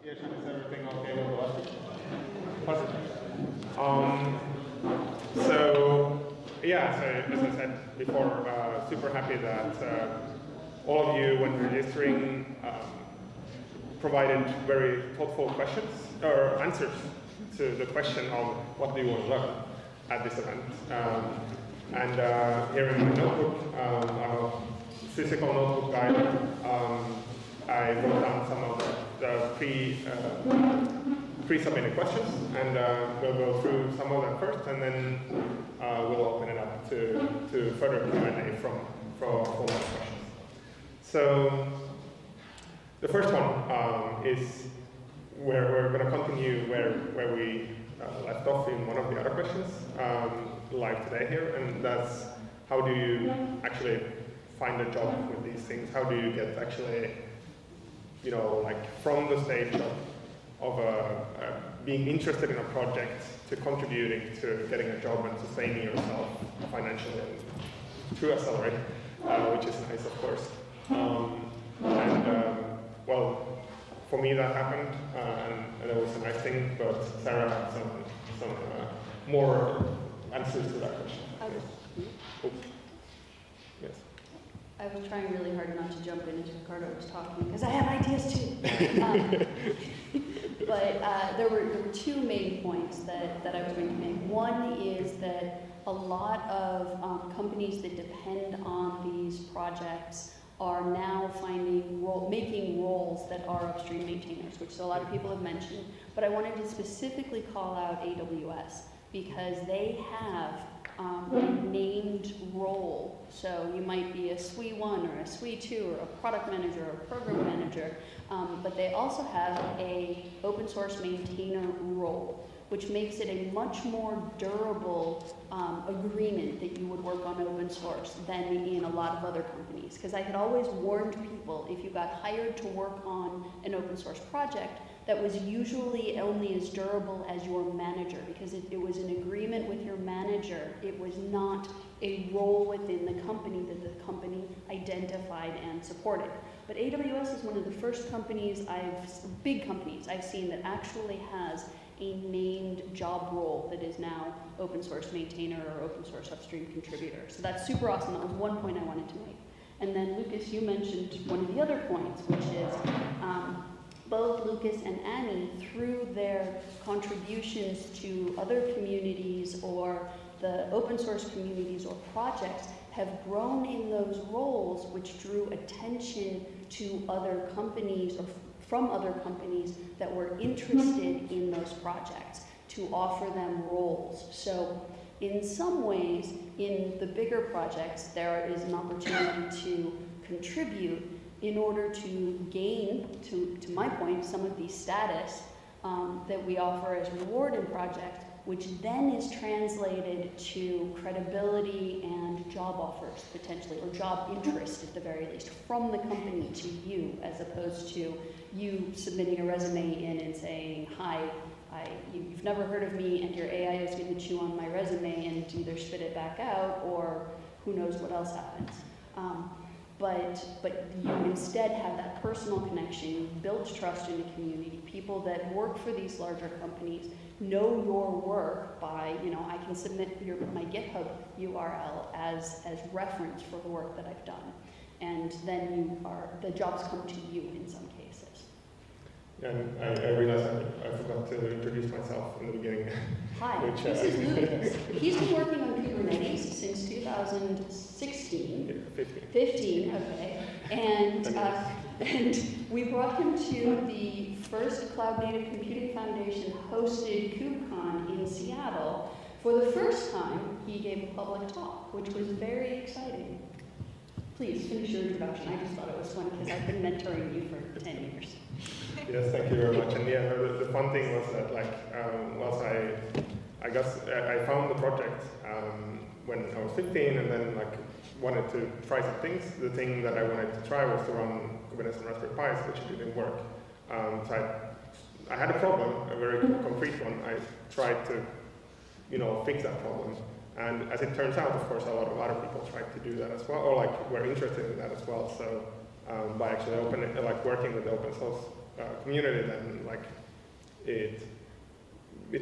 Yes, is everything okay with the last? Positive. So as I said before, super happy that all of you, when registering, provided very thoughtful questions or answers to the question of what do you want to learn at this event. Here in my notebook, I'm a physical notebook guide. I wrote down some of the pre-submitted questions, and we'll go through some of them first, and then we'll open it up to further Q&A from more questions. So the first one is where we're going to continue where we left off in one of the other questions live today here, and that's how do you actually find a job with these things? How do you get actually, like from the stage of being interested in a project to contributing to getting a job and sustaining yourself financially and through a salary, which is nice, of course. Well, for me that happened, and it was a nice thing, but Sarah had some more answers to that question. Yes. I was trying really hard not to jump in as Ricardo was talking, because I have ideas too. But there were two main points that I was going to make. One is that a lot of companies that depend on these projects are now making roles that are upstream maintainers, which a lot of people have mentioned. But I wanted to specifically call out AWS because they have a named role. So you might be a SWE 1 or a SWE 2 or a product manager or a program manager, but they also have a open source maintainer role, which makes it a much more durable agreement that you would work on open source than in a lot of other companies. Because I had always warned people, if you got hired to work on an open source project, that was usually only as durable as your manager, because it was an agreement with your manager. It was not a role within the company that the company identified and supported. But AWS is one of the first companies big companies I've seen that actually has a named job role that is now open source maintainer or open source upstream contributor. So that's super awesome. That was one point I wanted to make. And then Lucas, you mentioned one of the other points, which is both Lucas and Annie, through their contributions to other communities or the open source communities or projects, have grown in those roles, which drew attention to other companies or from other companies that were interested in those projects to offer them roles. So in some ways, in the bigger projects, there is an opportunity to contribute in order to gain, to my point, some of the status that we offer as reward in projects, which then is translated to credibility and job offers potentially, or job interest at the very least, from the company to you, as opposed to you submitting a resume in and saying, hi, you've never heard of me and your AI is going to chew on my resume and either spit it back out or who knows what else happens. But you instead have that personal connection, you've built trust in the community. People that work for these larger companies know your work by, I can submit my GitHub URL as reference for the work that I've done. And then the jobs come to you in some cases. And I realized I forgot to introduce myself in the beginning. Hi, this is Lucas. He's been working on Kubernetes since 2016. Yeah, 15, okay. And we brought him to the first Cloud Native Computing Foundation hosted KubeCon in Seattle. For the first time, he gave a public talk, which was very exciting. Please finish your introduction. I just thought it was fun because I've been mentoring you for 10 years. Yes, thank you very much. And yeah, the fun thing was that once I found the project when I was 15, and then wanted to try some things. The thing that I wanted to try was to run Kubernetes on Raspberry Pis, which didn't work. So I had a problem, a very concrete one. I tried to, fix that problem. And as it turns out, of course, a lot of other people tried to do that as well, or were interested in that as well. So by actually working with the open source community, then like it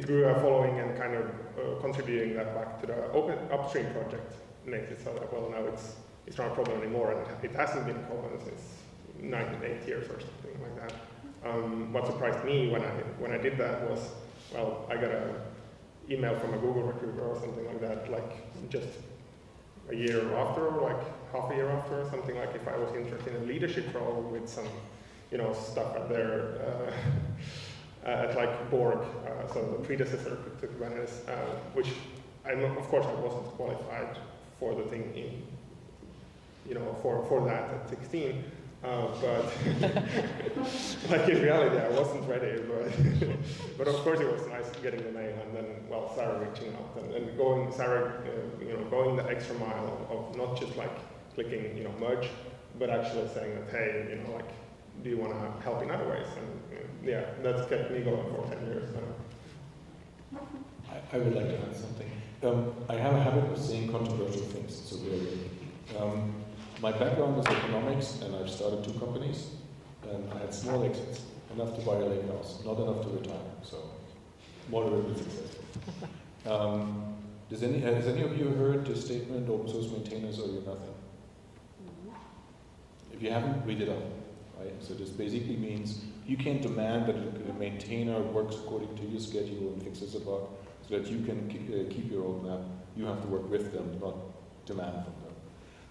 grew a following and kind of contributing that back to the upstream project Native. So that, well, now it's not a problem anymore, and it hasn't been a problem since 8 years or something like that. What surprised me when I did that was, well, I got an email from a Google recruiter or something like that, like just a year after, or like half a year after, or something, like if I was interested in a leadership role with some, stuff at their at like Borg, so the predecessor to Kubernetes, which of course I wasn't qualified for the thing for that at 16. But like in reality, I wasn't ready. But of course, it was nice getting the mail, and then Sarah reaching out and going the extra mile of not just like clicking merge, but actually saying that, hey, do you want to help in other ways? And that's kept me going for 10 years. I would like to add something. I have a habit of saying controversial things, so my background is economics, and I've started 2 companies, and I had small exits, enough to buy a lake house, not enough to retire, so moderately successful. Has any of you heard the statement, open source maintainers owe you nothing? If you haven't, read it up. Right? So this basically means you can't demand that a maintainer works according to your schedule and fixes a bug so that you can keep your roadmap. You have to work with them, not demand from them.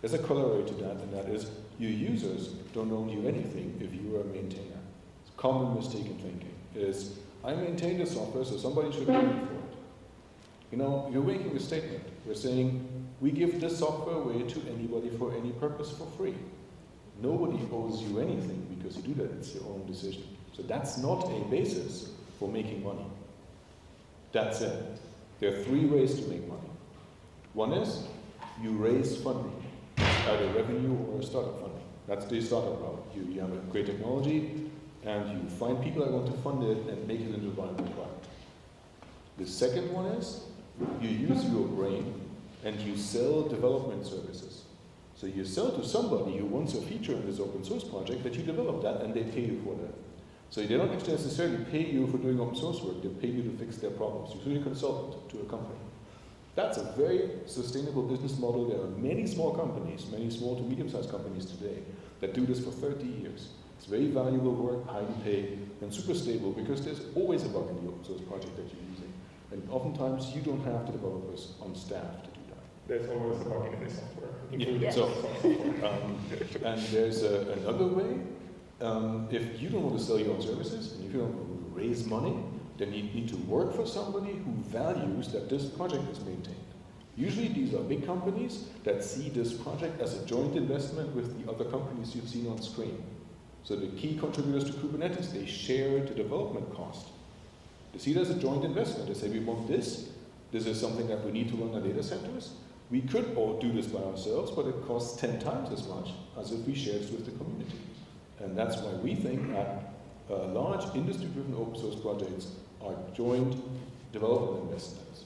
There's a corollary to that, and that is your users don't owe you anything if you are a maintainer. It's a common mistaken thinking is, I maintain the software, so somebody should pay me for it. You're making a statement. We're saying, we give this software away to anybody for any purpose for free. Nobody owes you anything because you do that. It's your own decision. So that's not a basis for making money. That's it. There are 3 ways to make money. One is you raise funding, either revenue or startup funding. That's the startup route. You have a great technology and you find people that want to fund it and make it into a viable product. The second one is you use your brain and you sell development services. So you sell to somebody who wants a feature in this open source project that you develop that and they pay you for that. So they don't necessarily pay you for doing open source work, they pay you to fix their problems. You're a consultant to a company. That's a very sustainable business model. There are many small companies, many small to medium-sized companies today that do this for 30 years. It's very valuable work, highly paid, and super stable because there's always a bug in the open source project that you're using. And oftentimes you don't have the developers on staff to do that. There's always a bug in any software, including and there's another way. If you don't want to sell your own services, and if you don't want to raise money, then you need to work for somebody who values that this project is maintained. Usually these are big companies that see this project as a joint investment with the other companies you've seen on screen. So the key contributors to Kubernetes, they share the development cost. They see it as a joint investment. They say, we want this. This is something that we need to run our data centers. We could all do this by ourselves, but it costs 10 times as much as if we shared it with the community. And that's why we think that large industry-driven open source projects are joint development investments.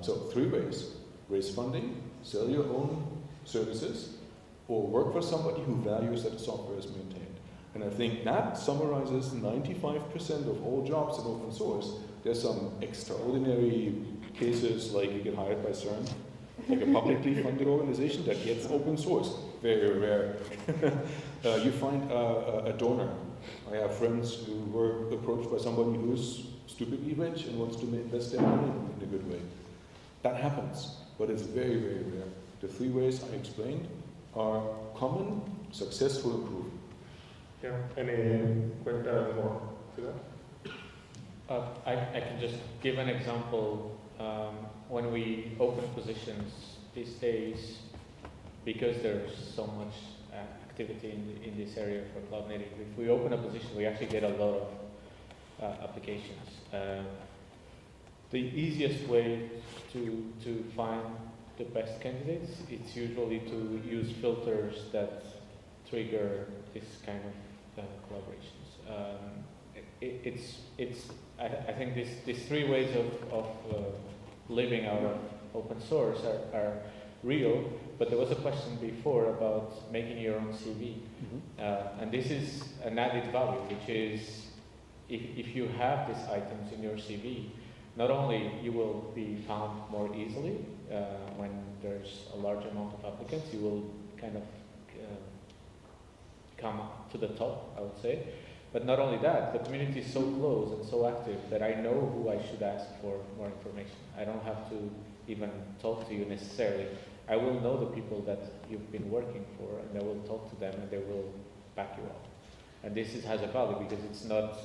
So 3 ways: raise funding, sell your own services, or work for somebody who values that the software is maintained. And I think that summarizes 95% of all jobs in open source. There's some extraordinary cases, like you get hired by CERN, like a publicly funded organization that gets open source. Very rare. You find a donor. I have friends who were approached by somebody who's stupidly rich and wants to invest their money in a good way. That happens, but it's very, very rare. The 3 ways I explained are common, successful, and proven. Yeah, any more to that? I can just give an example. When we open positions these days, because there's so much activity in this area for cloud native, if we open a position, we actually get a lot of applications. The easiest way to find the best candidates, it's usually to use filters that trigger this kind of collaborations. I think these 3 ways of living out of open source are real. But there was a question before about making your own CV. And this is an added value, which is if you have these items in your CV, not only you will be found more easily when there's a large amount of applicants, you will kind of come to the top, I would say. But not only that, the community is so close and so active that I know who I should ask for more information. I don't have to even talk to you necessarily. I will know the people that you've been working for, and I will talk to them, and they will back you up. And this has a value because it's not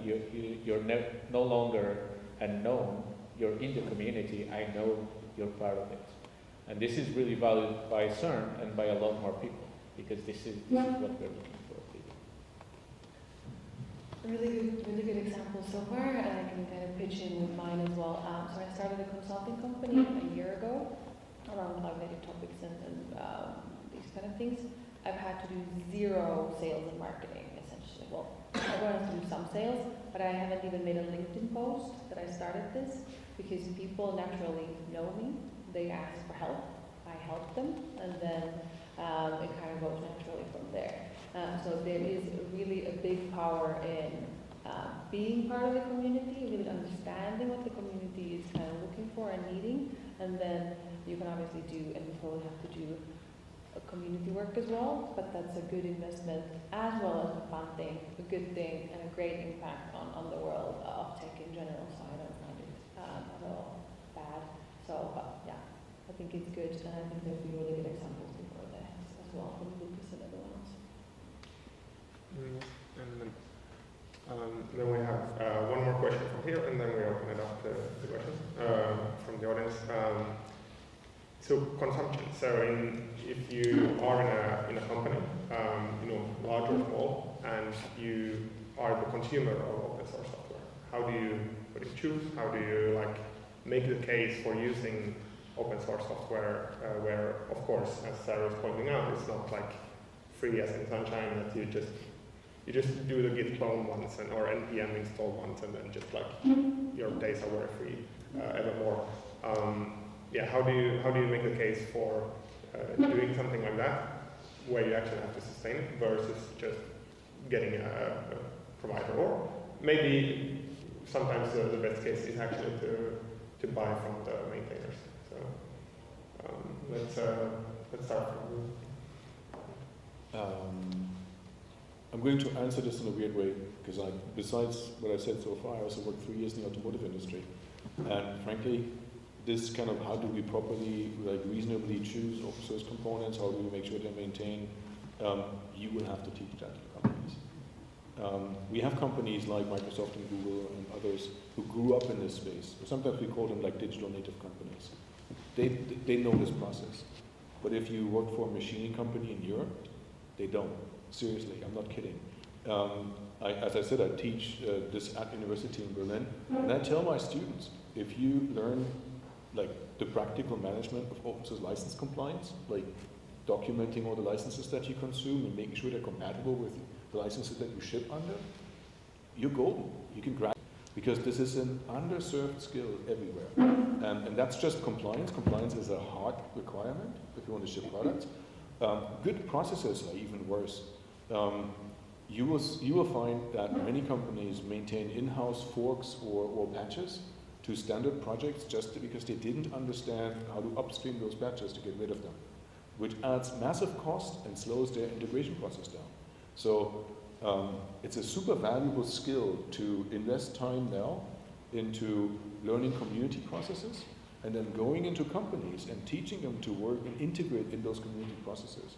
you're no longer unknown. You're in the community. I know you're part of it, and this is really valued by CERN and by a lot more people because this is what we're looking for. Really good example so far, and I can kind of pitch in with mine as well. So I started a consulting company a year ago around cloud native topics and these kind of things. I've had to do zero sales and marketing, essentially. Well, everyone has to do some sales, but I haven't even made a LinkedIn post that I started this because people naturally know me. They ask for help, I help them, and then it kind of goes naturally from there. So there is really a big power in being part of the community, really understanding what the community is kind of looking for and needing, and then you can obviously do, and you probably have to do community work as well, but that's a good investment as well as a fun thing, a good thing, and a great impact on the world of tech in general, so I don't find it at all bad. So yeah, I think it's good, and I think there'll be really good examples before that as well from Lucas and everyone else. And then we have one more question from here, and then we open it up to the questions from the audience. So consumption. So if you are in a company, large or small, and you are the consumer of open source software, how do you choose? How do you make the case for using open source software? Where, of course, as Sarah was pointing out, it's not like free as in sunshine that you just do the git clone once or npm install once, and then just your days are worry free evermore. How do you make the case for doing something like that, where you actually have to sustain it, versus just getting a provider, or maybe sometimes the best case is actually to buy from the maintainers. So let's start from I'm going to answer this in a weird way because besides what I said so far, I also worked 3 years in the automotive industry, and frankly, this kind of how do we properly, reasonably choose open source components, how do we make sure they're maintained, you will have to teach that to companies. We have companies like Microsoft and Google and others who grew up in this space. Sometimes we call them digital native companies. They know this process. But if you work for a machining company in Europe, they don't. Seriously, I'm not kidding. As I said, I teach this at university in Berlin, and I tell my students, if you learn the practical management of open source license compliance, documenting all the licenses that you consume and making sure they're compatible with the licenses that you ship under, you're golden. You can grab, because this is an underserved skill everywhere. And that's just compliance. Compliance is a hard requirement if you want to ship products. Good processes are even worse. You will find that many companies maintain in-house forks or patches to standard projects just because they didn't understand how to upstream those patches to get rid of them, which adds massive cost and slows their integration process down. So it's a super valuable skill to invest time now into learning community processes and then going into companies and teaching them to work and integrate in those community processes.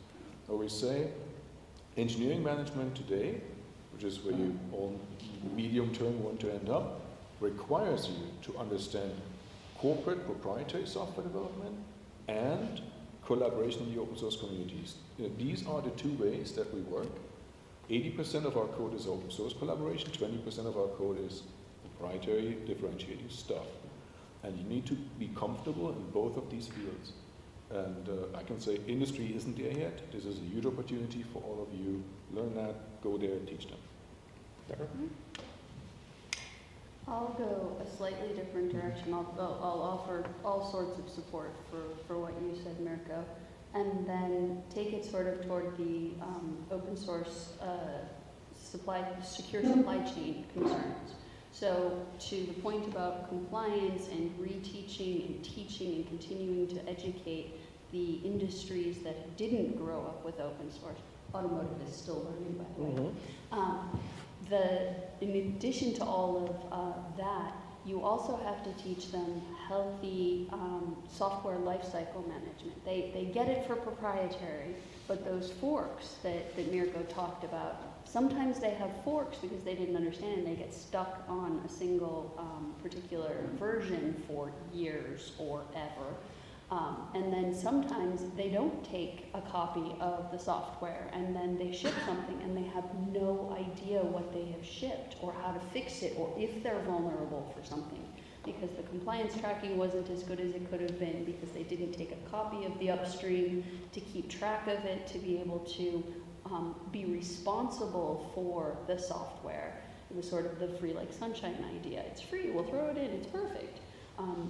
I always say engineering management today, which is where you all medium term want to end up, requires you to understand corporate proprietary software development and collaboration in the open source communities. These are the two ways that we work. 80% of our code is open source collaboration, 20% of our code is proprietary differentiating stuff. And you need to be comfortable in both of these fields. And I can say industry isn't there yet. This is a huge opportunity for all of you. Learn that, go there, teach them. I'll go a slightly different direction. I'll offer all sorts of support for what you said, Mirko, and then take it sort of toward the open source secure supply chain concerns. So to the point about compliance and reteaching and teaching and continuing to educate the industries that didn't grow up with open source. Automotive is still learning, by the way. In addition to all of that, you also have to teach them healthy software lifecycle management. They get it for proprietary, but those forks that Mirko talked about, sometimes they have forks because they didn't understand and they get stuck on a single particular version for years or ever. And then sometimes they don't take a copy of the software and then they ship something and they have no idea what they have shipped or how to fix it or if they're vulnerable for something because the compliance tracking wasn't as good as it could have been because they didn't take a copy of the upstream to keep track of it, to be able to be responsible for the software. It was sort of the free like sunshine idea. It's free, we'll throw it in, it's perfect.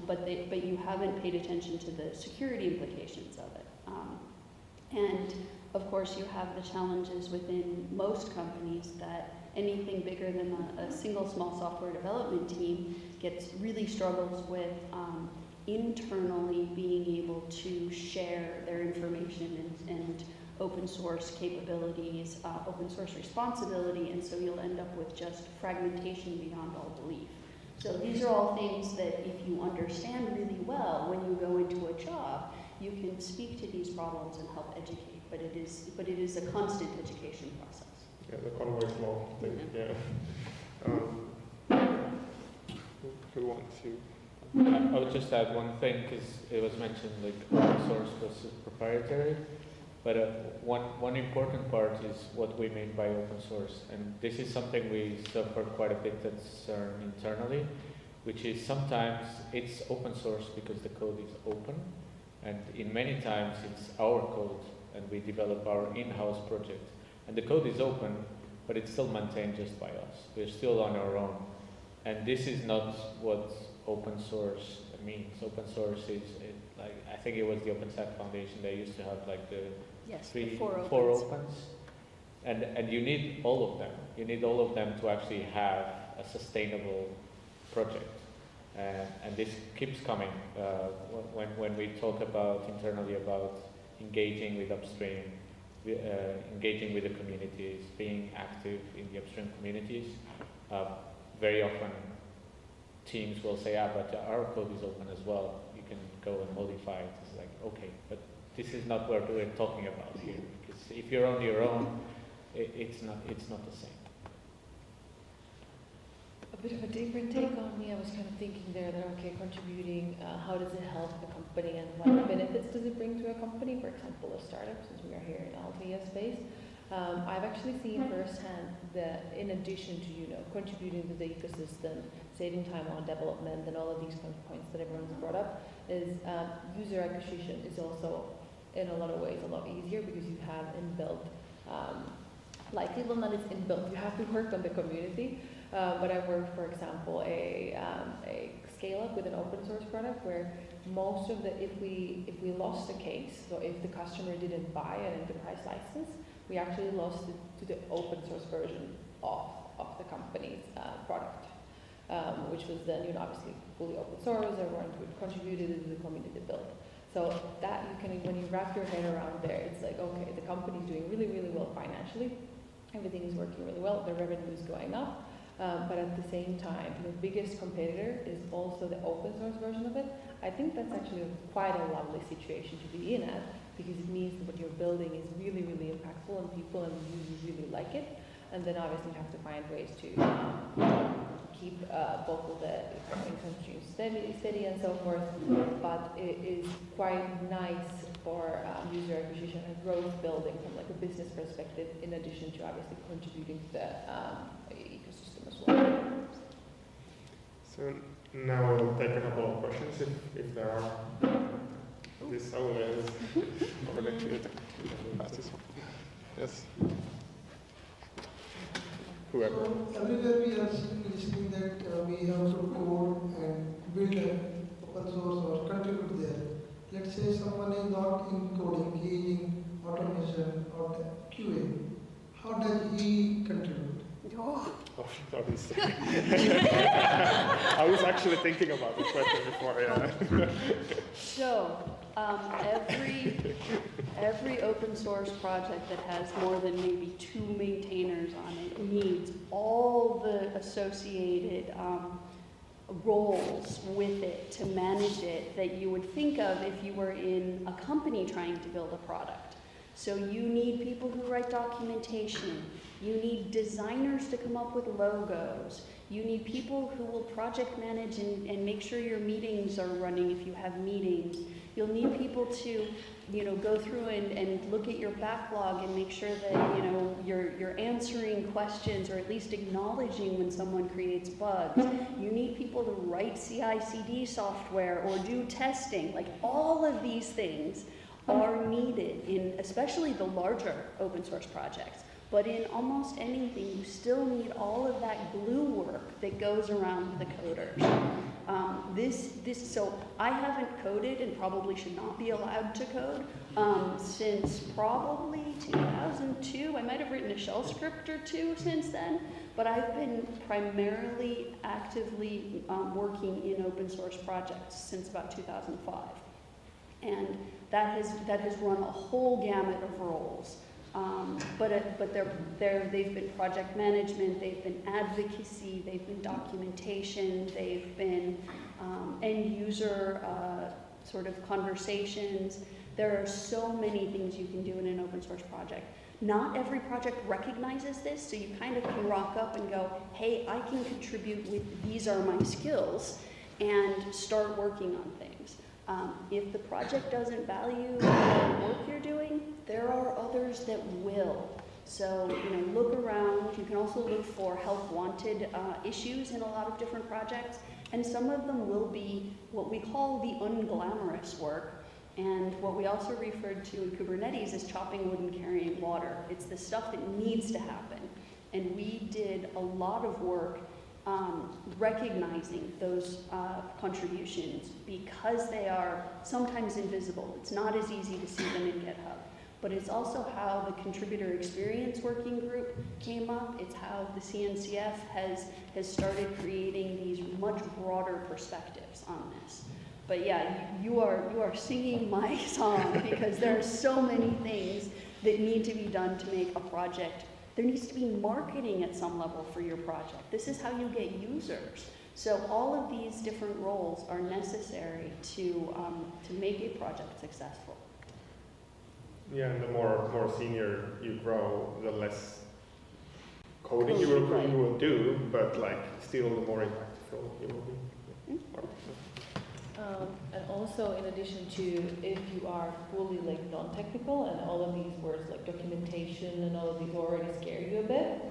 But you haven't paid attention to the security implications of it. And of course you have the challenges within most companies that anything bigger than a single small software development team really struggles with internally being able to share their information and open source capabilities, open source responsibility, and so you'll end up with just fragmentation beyond all belief. So these are all things that if you understand really well when you go into a job, you can speak to these problems and help educate, but it is a constant education process. Yeah, the Conway law thing, Who wants to? I would just add one thing, because it was mentioned like open source versus proprietary, but one important part is what we mean by open source, and this is something we suffer quite a bit at CERN internally, which is sometimes it's open source because the code is open, and in many times it's our code, and we develop our in-house project, and the code is open, but it's still maintained just by us. We're still on our own, and this is not what open source means. Open source is like, I think it was the OpenStack Foundation, they used to have like the four opens. And you need all of them. You need all of them to actually have a sustainable project. And this keeps coming when we talk about internally about engaging with upstream, engaging with the communities, being active in the upstream communities. Very often teams will say, but our code is open as well. You can go and modify it. It's like, okay, but this is not what we're talking about here. Because if you're on your own, it's not the same. A bit of a different take on me. I was kind of thinking there that, okay, contributing, how does it help the company and what benefits does it bring to a company? For example, a startup, since we are here in Aaltoes space. I've actually seen firsthand that in addition to, contributing to the ecosystem, saving time on development and all of these kind of points that everyone's brought up, is user acquisition is also in a lot of ways a lot easier because you have inbuilt, likely, well not it's inbuilt, you have to work on the community. But I worked, for example, a scale up with an open source product where most of if we lost a case, so if the customer didn't buy an enterprise license, we actually lost it to the open source version of the company's product, which was then obviously fully open source. Everyone contributed to the community build. So that you can, when you wrap your head around there, it's like, okay, the company's doing really, really well financially. Everything is working really well. The revenue is going up. But at the same time, the biggest competitor is also the open source version of it. I think that's actually quite a lovely situation to be in at, because it means that what you're building is really, really impactful on people and you really like it. And then obviously you have to find ways to keep both of the income streams steady and so forth. But it is quite nice for user acquisition and growth building from like a business perspective, in addition to obviously contributing to the ecosystem as well. So now we'll take a couple of questions if there are. This over there. Yes. whoever. So everywhere we are listening that we have to code and build an open source or contribute there. Let's say someone is not in coding, he is in automation or QA. How does he contribute? Oh, I was actually thinking about this question before, yeah. so, every open source project that has more than maybe 2 maintainers on it needs all the associated roles with it to manage it that you would think of if you were in a company trying to build a product. So you need people who write documentation, you need designers to come up with logos, you need people who will project manage and make sure your meetings are running if you have meetings. You'll need people to, go through and look at your backlog and make sure that, you're answering questions or at least acknowledging when someone creates bugs. You need people to write CI/CD software or do testing. Like all of these things are needed in especially the larger open source projects. But in almost anything, you still need all of that glue work that goes around the coders. So I haven't coded and probably should not be allowed to code since probably 2002. I might have written a shell script or two since then, but I've been primarily actively working in open source projects since about 2005. And that has run a whole gamut of roles. But they've been project management, they've been advocacy, they've been documentation, they've been end user sort of conversations. There are so many things you can do in an open source project. Not every project recognizes this, so you kind of can rock up and go, hey, I can contribute with these are my skills, and start working on things. If the project doesn't value the work you're doing, there are others that will. So, look around. You can also look for help wanted issues in a lot of different projects, and some of them will be what we call the unglamorous work, and what we also referred to in Kubernetes as chopping wood and carrying water. It's the stuff that needs to happen, and we did a lot of work recognizing those contributions because they are sometimes invisible. It's not as easy to see them in GitHub. But it's also how the Contributor Experience Working Group came up. It's how the CNCF has started creating these much broader perspectives on this. But yeah, you are singing my song because there are so many things that need to be done to make a project. There needs to be marketing at some level for your project. This is how you get users. So all of these different roles are necessary to make a project successful. Yeah, and the more senior you grow, the less coding you will do, but still the more impactful you will be. And also, in addition to if you are fully non-technical and all of these words like documentation and all of these already scare you a bit,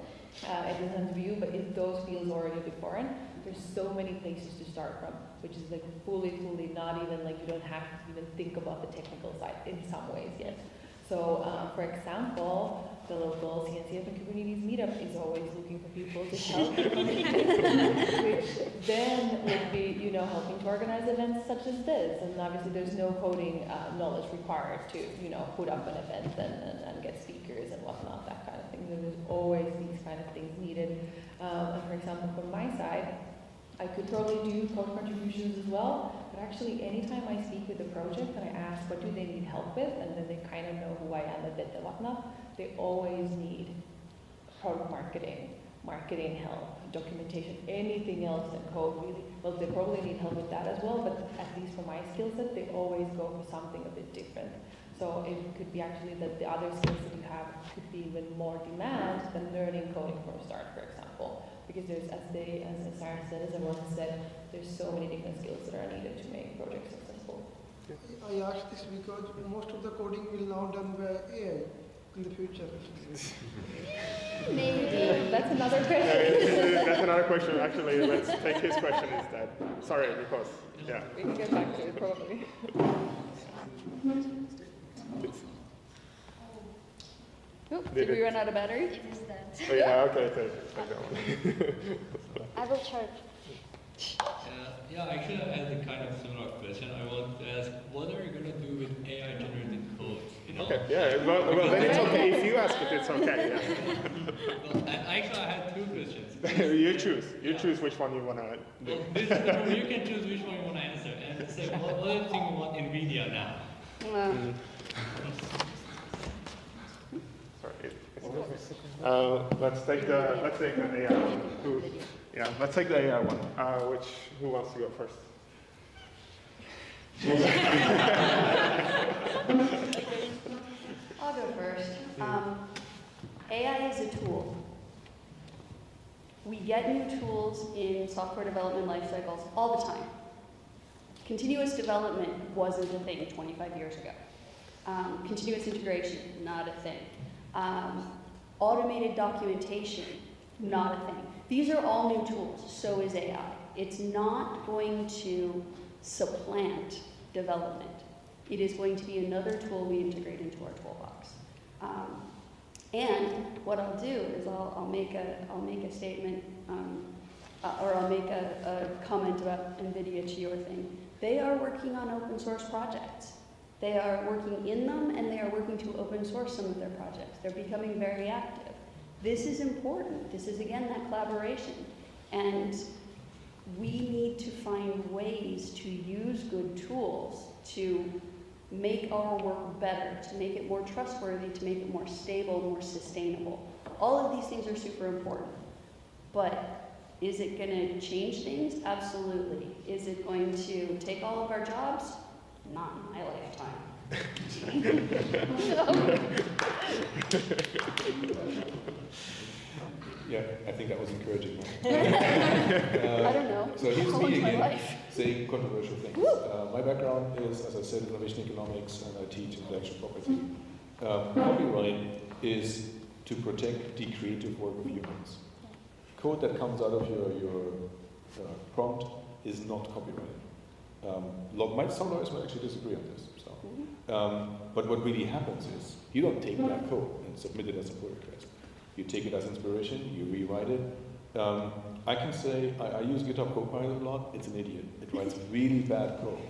it doesn't have to be you, but if those feels already a bit foreign, there's so many places to start from, which is fully not even you don't have to even think about the technical side in some ways yet. So, for example, the local CNCF and Kubernetes Meetup is always looking for people to help, which then would be, helping to organize events such as this. And obviously there's no coding knowledge required to, put up an event and get speakers and whatnot, that kind of thing. There's always these kind of things needed. And for example, from my side, I could totally do code contributions as well, but actually anytime I speak with a project and I ask what do they need help with, and then they kind of know who I am a bit and whatnot, they always need product marketing help, documentation, anything else than code really. Well, they probably need help with that as well, but at least for my skill set, they always go for something a bit different. So it could be actually that the other skills that you have could be even more demand than learning coding from start, for example. Because there's, as Sarah said, as everyone has said, there's so many different skills that are needed to make projects successful. I asked this because most of the coding will now done by AI in the future. Maybe. That's another question. That's another question, actually. Let's take his question instead. Sorry, because, yeah. We can get back to it probably. Oop, did we run out of battery? It is that. Oh, yeah, okay, take that one. I will charge. Yeah, actually, I had a kind of similar question. I want to ask, what are you going to do with AI-generated code? You know? Okay, yeah, well, then it's okay. If you ask it, it's okay, yeah. Well, actually, I had two questions. You choose which one you want to do. Well, you can choose which one you want to answer. And it's like, what do you think about NVIDIA now? Sorry. Let's take the AI one. Let's take the AI one. Who wants to go first? I'll go first. AI is a tool. We get new tools in software development life cycles all the time. Continuous development wasn't a thing 25 years ago. Continuous integration, not a thing. Automated documentation, not a thing. These are all new tools, so is AI. It's not going to supplant development. It is going to be another tool we integrate into our toolbox. And what I'll do is I'll make a statement, or I'll make a comment about NVIDIA to your thing. They are working on open source projects. They are working in them, and they are working to open source some of their projects. They're becoming very active. This is important. This is, again, that collaboration. And we need to find ways to use good tools to make our work better, to make it more trustworthy, to make it more stable, more sustainable. All of these things are super important. But is it going to change things? Absolutely. Is it going to take all of our jobs? Not in my lifetime. Yeah, I think that was encouraging. I don't know. So here's How me is my again life? saying controversial things. My background is, as I said, innovation economics, and I teach intellectual property. Copyright is to protect the creative work of humans. Code that comes out of your prompt is not copyrighted. Some lawyers might actually disagree on this. So. But what really happens is you don't take that code and submit it as a pull request. You take it as inspiration, you rewrite it. I can say I use GitHub Copilot a lot. It's an idiot. It writes really bad code.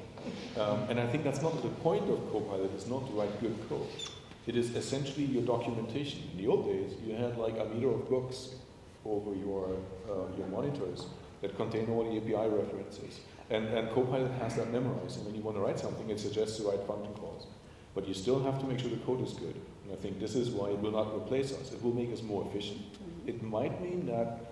And I think that's not the point of Copilot. It's not to write good code. It is essentially your documentation. In the old days, you had like a meter of books over your monitors that contain all the API references. And Copilot has that memorized. And when you want to write something, it suggests the right function calls. But you still have to make sure the code is good. And I think this is why it will not replace us. It will make us more efficient. It might mean that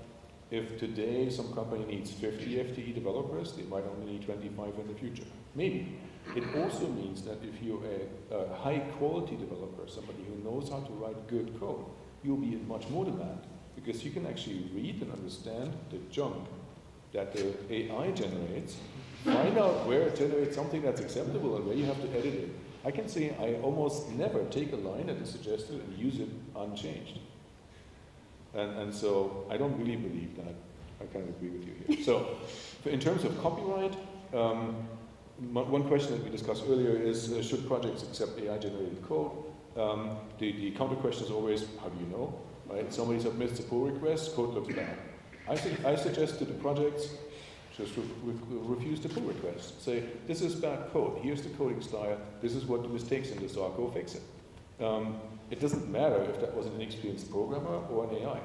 if today some company needs 50 FTE developers, they might only need 25 in the future. Maybe. It also means that if you're a high quality developer, somebody who knows how to write good code, you'll be in much more demand. Because you can actually read and understand the junk that the AI generates, find out where it generates something that's acceptable and where you have to edit it. I can say I almost never take a line that is suggested and use it unchanged. And so I don't really believe that. I kind of agree with you here. So in terms of copyright, one question that we discussed earlier is, should projects accept AI-generated code? The counter question is always, how do you know? Right? Somebody submits a pull request, code looks bad. I suggest to the projects, just refuse the pull request. Say, this is bad code, here's the coding style, this is what the mistakes in this are, go fix it. It doesn't matter if that was an inexperienced programmer or an AI.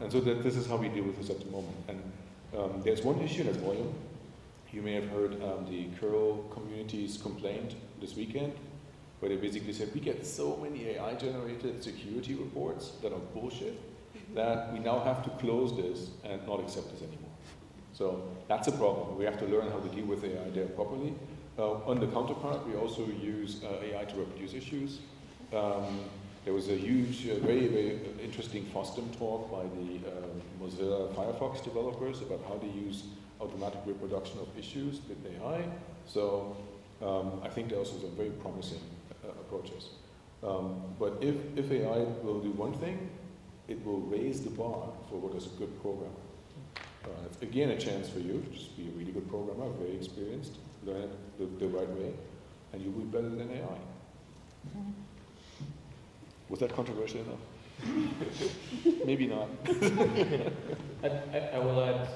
And so this is how we deal with this at the moment. And there's one issue, that's Boehm. You may have heard the curl community's complaint this weekend, where they basically said, we get so many AI-generated security reports that are bullshit, that we now have to close this and not accept this anymore. So that's a problem. We have to learn how to deal with AI there properly. On the counterpart, we also use AI to reproduce issues. There was a huge, very, very interesting FOSDEM talk by the Mozilla Firefox developers about how to use automatic reproduction of issues with AI. So I think there are also some very promising approaches. But if AI will do one thing, it will raise the bar for what is a good programmer. It's again a chance for you to just be a really good programmer, very experienced, learn it the right way, and you will be better than AI. Was that controversial enough? Maybe not. I will add,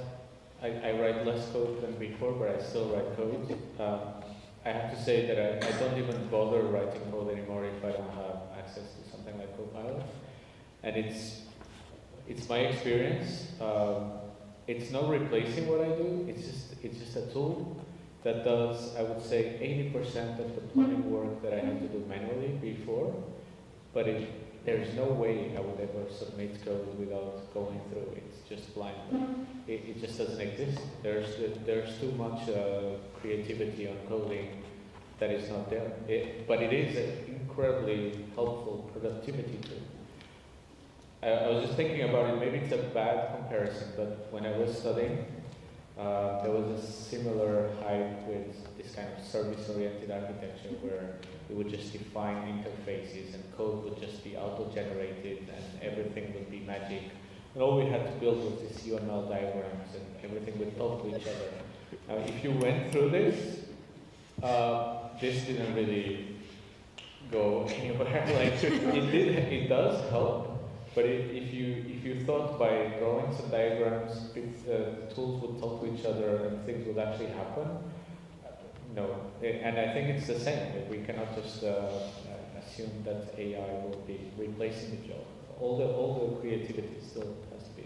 I write less code than before, but I still write code. I have to say that I don't even bother writing code anymore if I don't have access to something like Copilot. And it's my experience. It's not replacing what I do. It's just a tool that does, I would say, 80% of the planning work that I had to do manually before. But there's no way I would ever submit code without going through it. It's just blind. It just doesn't exist. There's too much creativity on coding that is not there. But it is an incredibly helpful productivity tool. I was just thinking about it. Maybe it's a bad comparison, but when I was studying, there was a similar hype with this kind of service-oriented architecture where we would just define interfaces and code would just be auto-generated and everything would be magic. And all we had to build was these UML diagrams and everything would talk to each other. Now, if you went through this, this didn't really go anywhere. Like it does help, but if you thought by drawing some diagrams, tools would talk to each other and things would actually happen. No, and I think it's the same. We cannot just assume that AI will be replacing the job. All the creativity still has to be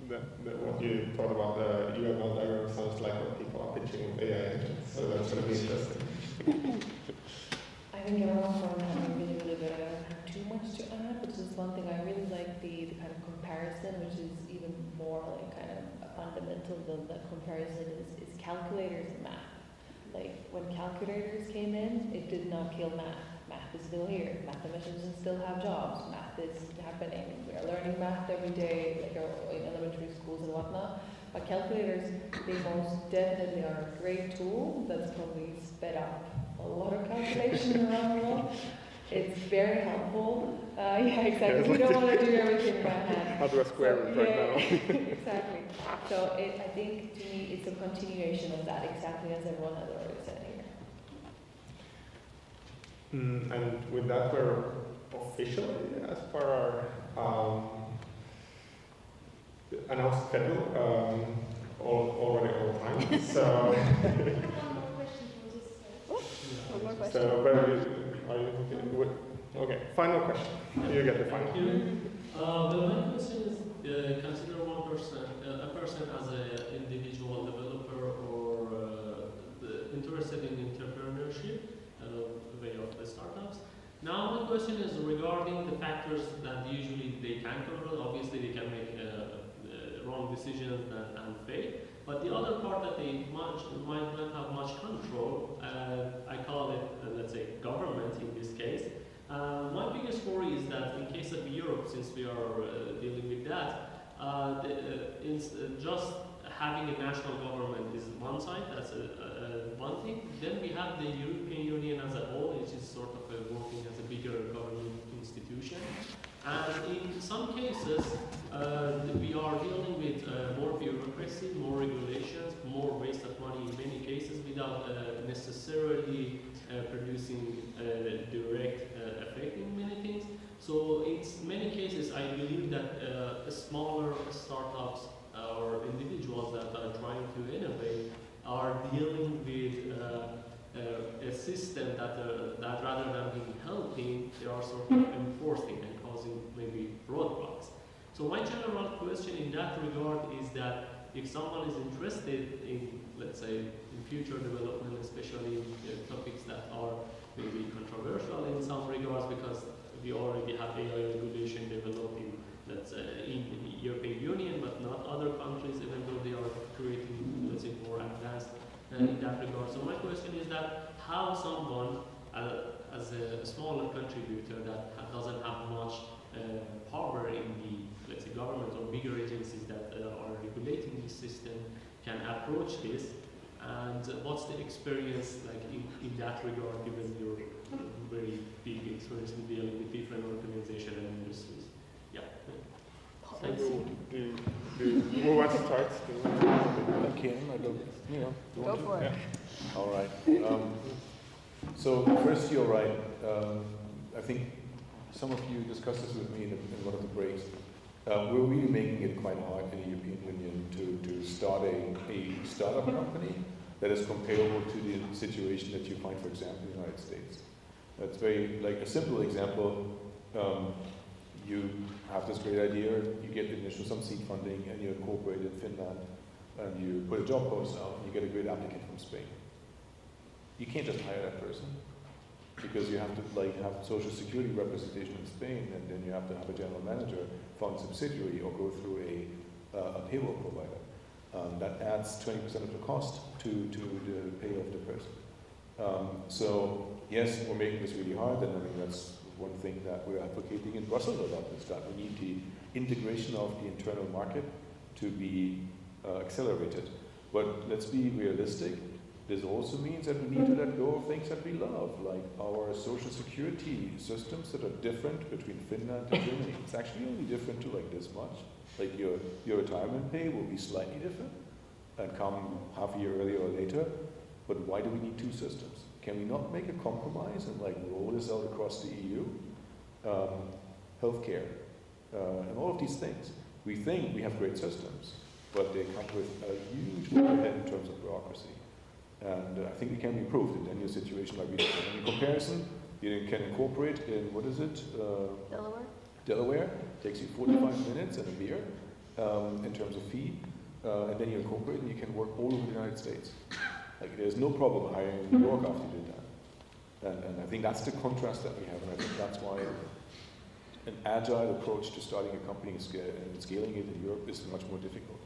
there. What you thought about the UML diagram sounds like what people are pitching with AI agents, so that's going to be interesting. I think everyone's going to have really good. I don't have too much to add, but just one thing I really like the kind of comparison, which is even more like kind of fundamental than the comparison is calculators and math. Like when calculators came in, it did not kill math. Math is still here. Mathematicians still have jobs. Math is happening. We are learning math every day, like in elementary schools and whatnot. But calculators, they most definitely are a great tool that's probably sped up a lot of calculation around the world. It's very helpful. Yeah, exactly. We don't want to do everything by hand. How do I square root right now? Exactly. So I think to me it's a continuation of that, exactly as everyone has already said here. And with that, we're officially, as per our announced schedule, already all time. So, One more question. so are you okay? Okay, final question. You get the final. Thank you. Well, my question is, consider a person as an individual developer or interested in entrepreneurship, way of the startups. Now, my question is regarding the factors that usually they can control. Obviously, they can make wrong decisions and fail. But the other part that they might not have much control, I call it, let's say, government in this case. My biggest worry is that in case of Europe, since we are dealing with that, just having a national government is one side, that's one thing. Then we have the European Union as a whole, which is sort of working as a bigger government institution. And in some cases, we are dealing with more bureaucracy, more regulations, more waste of money in many cases without necessarily producing direct effect in many things. So in many cases, I believe that smaller startups or individuals that are trying to innovate are dealing with a system that rather than being helping, they are sort of enforcing and causing maybe roadblocks. So my general question in that regard is that if someone is interested in, let's say, in future development, especially topics that are maybe controversial in some regards, because we already have AI regulation developing, let's say, in the European Union, but not other countries, even though they are creating, let's say, more advanced in that regard. So my question is that how someone, as a smaller contributor that doesn't have much power in the, let's say, government or bigger agencies that are regulating this system, can approach this, and what's the experience like in that regard, given your very big experience in dealing with different organizations and industries? Yeah. Thanks. Who wants to start? I can, I don't, you know. Go for it. Yeah. All right. So first, you're right. I think some of you discussed this with me in one of the breaks. We're really making it quite hard in the European Union to start a startup company that is comparable to the situation that you find, for example, in the United States. That's very, like a simple example, you have this great idea, you get some seed funding, and you incorporate in Finland, and you put a job post out, and you get a great applicant from Spain. You can't just hire that person, because you have to have social security representation in Spain, and then you have to have a general manager, fund subsidiary, or go through a payroll provider. That adds 20% of the cost to the pay of the person. So yes, we're making this really hard, and I think that's one thing that we're advocating in Brussels about, is that we need the integration of the internal market to be accelerated. But let's be realistic. This also means that we need to let go of things that we love, like our social security systems that are different between Finland and Germany. It's actually only different to like this much. Like your retirement pay will be slightly different and come half a year earlier or later. But why do we need two systems? Can we not make a compromise and like roll this out across the EU? Healthcare and all of these things. We think we have great systems, but they come with a huge overhead in terms of bureaucracy. And I think it can be improved in any situation like we did. In comparison, you can incorporate in, what is it? Delaware? Delaware. Takes you 45 minutes and a beer in terms of fee. And then you incorporate and you can work all over the United States. Like there's no problem hiring in New York after you did that. And I think that's the contrast that we have. And I think that's why an agile approach to starting a company and scaling it in Europe is much more difficult.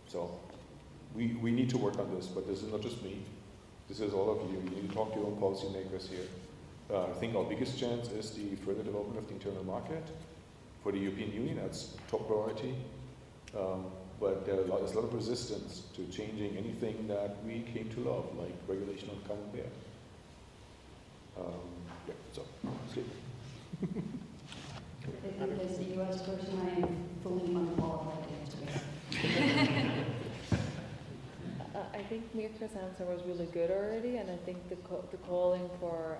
So we need to work on this, but this is not just me. This is all of you. You need to talk to your own policymakers here. I think our biggest chance is the further development of the internal market. For the European Union, that's top priority. But there's a lot of resistance to changing anything that we came to love, like regulation on common bear. Yeah, so, sleep. I think as a US person, I am fully unqualified to answer. I think Mirko's answer was really good already, and I think the calling for,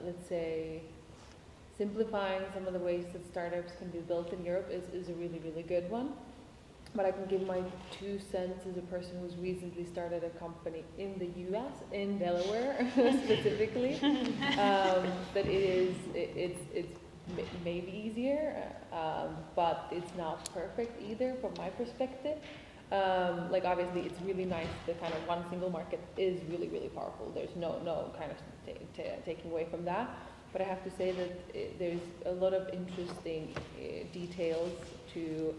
let's say, simplifying some of the ways that startups can be built in Europe is a really, really good one. But I can give my 2 cents as a person who's recently started a company in the US, in Delaware specifically, that it's maybe easier, but it's not perfect either from my perspective. Like obviously it's really nice, the kind of one single market is really, really powerful. There's no kind of taking away from that. But I have to say that there's a lot of interesting details to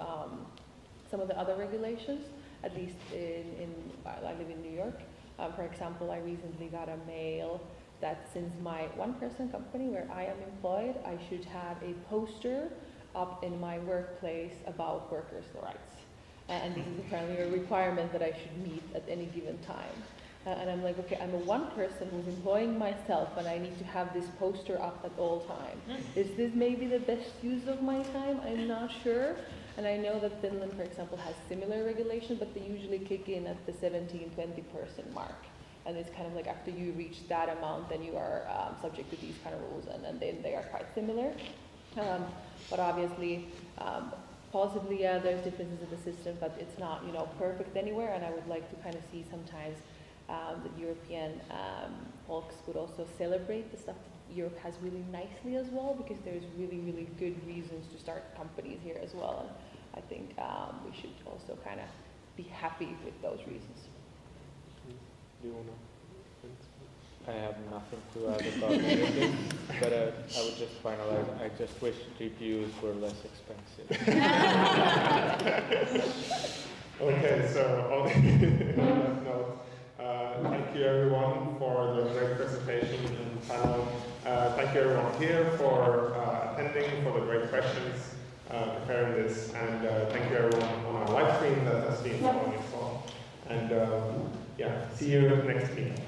some of the other regulations, at least I live in New York. For example, I recently got a mail that since my one-person company where I am employed, I should have a poster up in my workplace about workers' rights. And this is apparently a requirement that I should meet at any given time. And I'm like, okay, I'm a one person who's employing myself and I need to have this poster up at all times. Is this maybe the best use of my time? I'm not sure. And I know that Finland, for example, has similar regulation, but they usually kick in at the 17, 20 person mark. And it's kind of like after you reach that amount, then you are subject to these kind of rules, and then they are quite similar. But obviously, possibly, yeah, there's differences in the system, but it's not, perfect anywhere. And I would like to kind of see sometimes that European folks would also celebrate the stuff that Europe has really nicely as well, because there's really, really good reasons to start companies here as well. And I think we should also kind of be happy with those reasons. Do you want to? I have nothing to add about anything, but I would just finalize. I just wish GPUs were less expensive. Okay, so on that note, thank you everyone for the great presentation and panel. Thank you everyone here for attending, for the great questions, preparing this, and thank you everyone on our live stream that has been following us all. And yeah, see you next meeting.